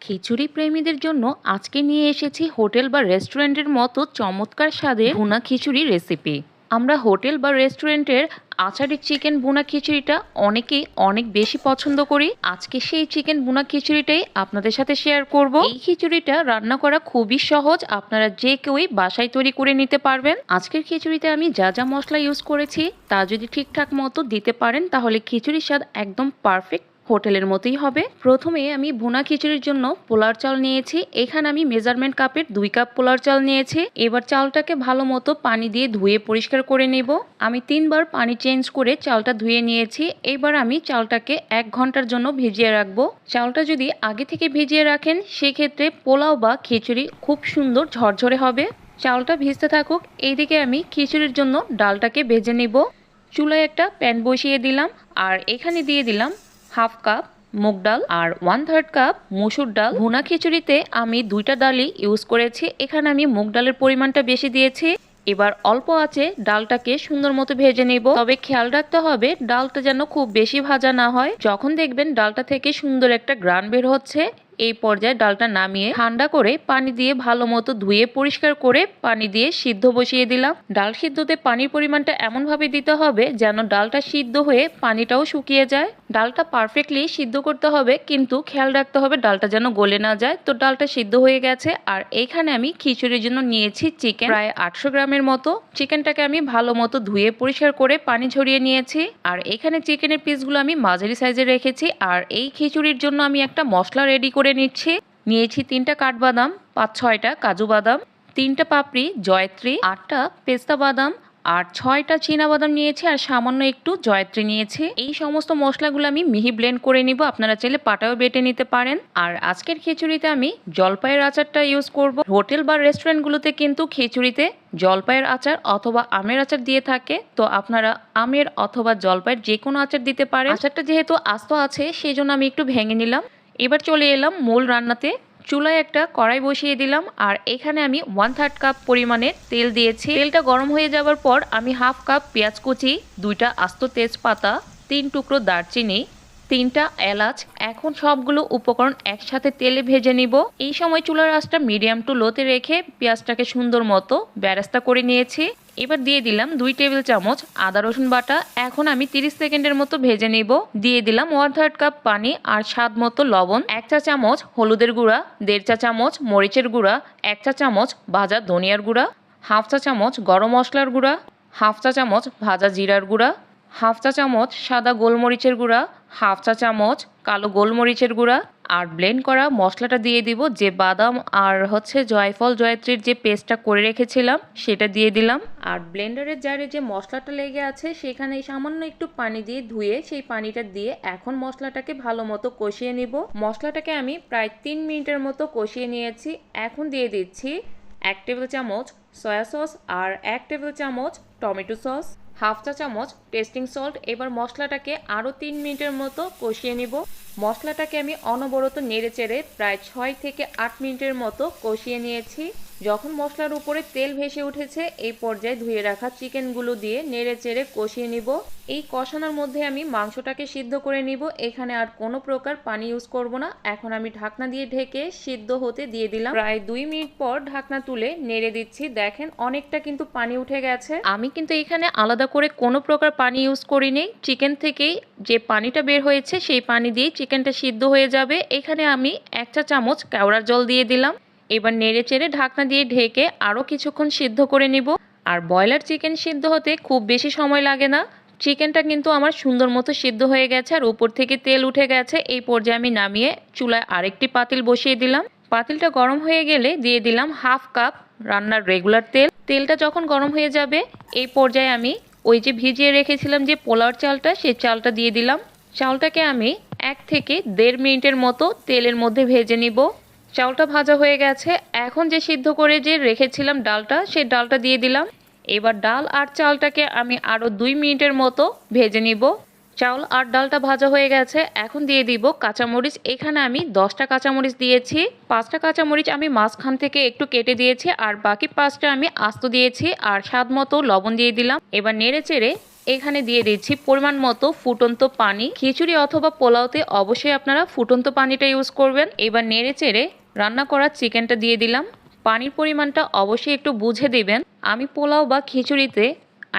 খিচুড়ি প্রেমীদের জন্য আজকে নিয়ে এসেছি হোটেল বা রেস্টুরেন্টের মতো চমৎকার স্বাদের ভুনা খিচুড়ি রেসিপি। আমরা হোটেল বা রেস্টুরেন্টের আচারিক চিকেন ভুনা খিচুড়িটা অনেকেই অনেক বেশি পছন্দ করি। আজকে সেই চিকেন ভুনা খিচুড়িটাই আপনাদের সাথে শেয়ার করব। এই খিচুড়িটা রান্না করা খুবই সহজ, আপনারা যে কেউই বাসায় তৈরি করে নিতে পারবেন। আজকের খিচুড়িতে আমি যা যা মশলা ইউজ করেছি তা যদি ঠিকঠাক মতো দিতে পারেন তাহলে খিচুড়ির স্বাদ একদম পারফেক্ট হোটেলের মতোই হবে। প্রথমে আমি ভুনা খিচুড়ির জন্য পোলার চাল নিয়েছি। এখানে আমি মেজারমেন্ট কাপের 2 কাপ পোলার চাল নিয়েছি। এবার চালটাকে ভালো মতো পানি দিয়ে ধুয়ে পরিষ্কার করে নেব। আমি 3 বার পানি চেঞ্জ করে চালটা ধুয়ে নিয়েছি। এবার আমি চালটাকে 1 ঘন্টার জন্য ভিজিয়ে রাখবো। চালটা যদি আগে থেকে ভিজিয়ে রাখেন সেক্ষেত্রে পোলাও বা খিচুড়ি খুব সুন্দর ঝরঝরে হবে। চালটা ভিজতে থাকুক, এইদিকে আমি খিচুড়ির জন্য ডালটাকে ভেজে নিব। চুলায় একটা প্যান বসিয়ে দিলাম আর এখানে দিয়ে দিলাম হাফ কাপ মুগ ডাল আর 1/3 কাপ মসুর ডাল। ভুনা খিচুড়িতে আমি 2টা ডালই ইউজ করেছি, এখানে আমি মুগ ডালের পরিমাণটা বেশি দিয়েছি। এবার অল্প আঁচে ডালটাকে সুন্দর মতো ভেজে নেব, তবে খেয়াল রাখতে হবে ডালটা যেন খুব বেশি ভাজা না হয়। যখন দেখবেন ডালটা থেকে সুন্দর একটা গ্রান বের হচ্ছে, এই পর্যায়ে ডালটা নামিয়ে ঠান্ডা করে পানি দিয়ে ভালো মতো ধুয়ে পরিষ্কার করে পানি দিয়ে সিদ্ধ বসিয়ে দিলাম। ডাল সিদ্ধতে পানির পরিমাণটা এমন ভাবে দিতে হবে যেন ডালটা সিদ্ধ হয়ে পানিটাও শুকিয়ে যায়। ডালটা পারফেক্টলি সিদ্ধ করতে হবে, কিন্তু খেয়াল রাখতে হবে ডালটা যেন গলে না যায়। তো ডালটা সিদ্ধ হয়ে গেছে আর এইখানে আমি খিচুড়ির জন্য নিয়েছি চিকেন প্রায় 800 গ্রামের মতো। চিকেনটাকে আমি ভালো মতো ধুয়ে পরিষ্কার করে পানি ঝরিয়ে নিয়েছি আর এখানে চিকেনের পিসগুলো আমি মাঝারি সাইজে রেখেছি। আর এই খিচুড়ির জন্য আমি একটা মশলা রেডি করে নিয়েছি 3টা কাঠবাদাম, 5-6টা কাজু বাদাম, 3টা পাপড়ি জয়ত্রী, 8টা পেস্তা বাদাম আর 6টা চীনাবাদাম নিয়েছি আর সামান্য একটু জয়ত্রী নিয়েছি। এই সমস্ত মশলাগুলো আমি মিহি ব্লেন্ড করে নিব, আপনারা চাইলে পাটাও বেটে নিতে পারেন। আর আজকের খিচুড়িতে আমি জলপাইয়ের আচারটা ইউজ করব। হোটেল বা রেস্টুরেন্টগুলোতে কিন্তু খিচুড়িতে জলপাইয়ের আচার অথবা আমের আচার দিয়ে থাকে, তো আপনারা আমের অথবা জলপাইয়ের যে কোনো আচার দিতে পারেন। আচারটা যেহেতু আস্ত আছে সেই জন্য আমি একটু ভেঙে নিলাম। এবার চলে এলাম মূল রান্নাতে। চুলায় একটা কড়াই বসিয়ে দিলাম আর এখানে আমি 1/3 কাপ পরিমাণে তেল দিয়েছি। তেলটা গরম হয়ে যাওয়ার পর আমি হাফ কাপ পেঁয়াজ কুচি, 2টা আস্ত তেজপাতা, 3 টুকরো দারচিনি, 3টা এলাচ, এখন সবগুলো উপকরণ একসাথে তেলে ভেজে নিব। এই সময় চুলার আঁচটা মিডিয়াম টু লোতে রেখে পেঁয়াজটাকে সুন্দর মতো বেরেস্তা করে নিয়েছি। এবার দিয়ে দিলাম 2 টেবিল চামচ আদা রসুন বাটা। এখন আমি 30 সেকেন্ডের মতো ভেজে নিব। দিয়ে দিলাম 1/3 কাপ পানি আর স্বাদ মতো লবণ, 1 চা চামচ হলুদের গুঁড়া, 1.5 চা চামচ মরিচের গুঁড়া, 1 চা চামচ ভাজা ধনিয়ার গুঁড়া, হাফ চা চামচ গরম মশলার গুঁড়া, হাফ চা চামচ ভাজা জিরার গুঁড়া, হাফ চা চামচ সাদা গোলমরিচের গুঁড়া, হাফ চা চামচ কালো গোলমরিচের গুঁড়া। আর ব্লেন্ড করা মশলাটা দিয়ে দিব, যে বাদাম আর জয়ফল জয়ত্রীর যে পেস্টটা করে রেখেছিলাম সেটা দিয়ে দিলাম। আর ব্লেন্ডারের জারে যে মশলাটা লেগে আছে সেখানে সামান্য একটু পানি দিয়ে ধুয়ে সেই পানিটা দিয়ে এখন মশলাটাকে ভালো মতো কষিয়ে নিব। মশলাটাকে আমি প্রায় 3 মিনিটের মতো কষিয়ে নিয়েছি। এখন দিয়ে দিচ্ছি 1 টেবিল চামচ সয়া সস আর 1 টেবিল চামচ টমেটো সস, হাফ চা চামচ টেস্টিং সল্ট। এবার মশলাটাকে আরও 3 মিনিটের মতো কষিয়ে নিব। মশলাটাকে আমি অনবরত নেড়ে চেড়ে প্রায় 6 থেকে 8 মিনিটের মতো কষিয়ে নিয়েছি। যখন মশলার উপরে তেল ভেসে উঠেছে এই পর্যায়ে ধুয়ে রাখা চিকেনগুলো দিয়ে নেড়ে চেড়ে কষিয়ে নিব। এই কষানোর মধ্যে আমি মাংসটাকে সিদ্ধ করে নিব, এখানে আর কোনো প্রকার পানি ইউজ করব না। এখন আমি ঢাকনা দিয়ে ঢেকে সিদ্ধ হতে দিয়ে দিলাম। প্রায় 2 মিনিট পর ঢাকনা তুলে নেড়ে দিচ্ছি। দেখেন অনেকটা কিন্তু পানি উঠে গেছে। আমি কিন্তু এখানে আলাদা করে কোনো প্রকার পানি ইউজ করিনি, চিকেন থেকেই যে পানিটা বের হয়েছে সেই পানি দিয়ে চিকেনটা সিদ্ধ হয়ে যাবে। এখানে আমি 1 চা চামচ কেওড়ার জল দিয়ে দিলাম। এবার নেড়ে চেড়ে ঢাকনা দিয়ে ঢেকে আরও কিছুক্ষণ সিদ্ধ করে নিব। আর ব্রয়লার চিকেন সিদ্ধ হতে খুব বেশি সময় লাগে না। চিকেনটা কিন্তু আমার সুন্দর মতো সিদ্ধ হয়ে গেছে আর উপর থেকে তেল উঠে গেছে। এই পর্যায়ে আমি নামিয়ে চুলায় আরেকটি পাতিল বসিয়ে দিলাম। পাতিলটা গরম হয়ে গেলে দিয়ে দিলাম হাফ কাপ রান্নার রেগুলার তেল। তেলটা যখন গরম হয়ে যাবে এই পর্যায়ে আমি ওই যে ভিজিয়ে রেখেছিলাম যে পোলাওর চালটা, সেই চালটা দিয়ে দিলাম। চালটাকে আমি 1 থেকে 1.5 মিনিটের মতো তেলের মধ্যে ভেজে নিব। চালটা ভাজা হয়ে গেছে। এখন যে সিদ্ধ করে যে রেখেছিলাম ডালটা, সেই ডালটা দিয়ে দিলাম। এবার ডাল আর চালটাকে আমি আরও 2 মিনিটের মতো ভেজে নিব। চাল আর ডালটা ভাজা হয়ে গেছে। এখন দিয়ে দিব কাঁচামরিচ। এখানে আমি 10টা কাঁচামরিচ দিয়েছি। 5টা কাঁচামরিচ আমি মাঝখান থেকে একটু কেটে দিয়েছি আর বাকি 5টা আমি আস্ত দিয়েছি। আর স্বাদ মতো লবণ দিয়ে দিলাম। এবার নেড়ে চেড়ে এখানে দিয়ে দিচ্ছি পরিমাণ মতো ফুটন্ত পানি। খিচুড়ি অথবা পোলাওতে অবশ্যই আপনারা ফুটন্ত পানিটা ইউজ করবেন। এবার নেড়ে চেড়ে রান্না করা চিকেনটা দিয়ে দিলাম। পানির পরিমাণটা অবশ্যই একটু বুঝে দিবেন। আমি পোলাও বা খিচুড়িতে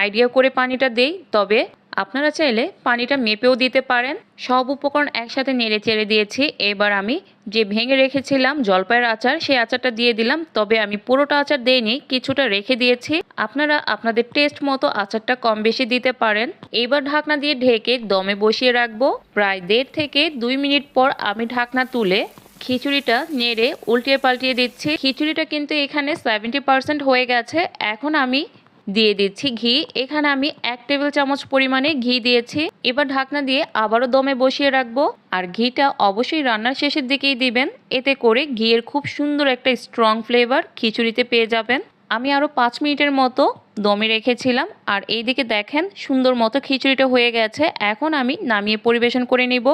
আইডিয়া করে পানিটা দেই, তবে আপনারা চাইলে পানিটা মেপেও দিতে পারেন। সব উপকরণ একসাথে নেড়ে চেড়ে দিয়েছি। এবার আমি যে ভেঙে রেখেছিলাম জলপাইয়ের আচার, সেই আচারটা দিয়ে দিলাম। তবে আমি পুরোটা আচার দেইনি, কিছুটা রেখে দিয়েছি। আপনারা আপনাদের টেস্ট মতো আচারটা কম বেশি দিতে পারেন। এবার ঢাকনা দিয়ে ঢেকে দমে বসিয়ে রাখবো। প্রায় 1.5 থেকে 2 মিনিট পর আমি ঢাকনা তুলে খিচুড়িটা নেড়ে উল্টিয়ে পাল্টিয়ে দিচ্ছি। খিচুড়িটা কিন্তু এখানে 70% হয়ে গেছে। এখন আমি দিয়ে দিচ্ছি ঘি। এখানে আমি 1 টেবিল চামচ পরিমাণে ঘি দিয়েছি। এবার ঢাকনা দিয়ে আবারও দমে বসিয়ে রাখবো। আর ঘিটা অবশ্যই রান্নার শেষের দিকেই দিবেন, এতে করে ঘিয়ের খুব সুন্দর একটা স্ট্রং ফ্লেভার খিচুড়িতে পেয়ে যাবেন। আমি আরও 5 মিনিটের মতো দমে রেখেছিলাম। আর এইদিকে দেখেন সুন্দর মতো খিচুড়িটা হয়ে গেছে। এখন আমি নামিয়ে পরিবেশন করে নিব।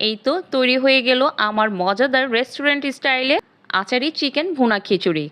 এই তো তৈরি হয়ে গেল আমার মজাদার রেস্টুরেন্ট স্টাইলে আচারি চিকেন ভুনা খিচুড়ি।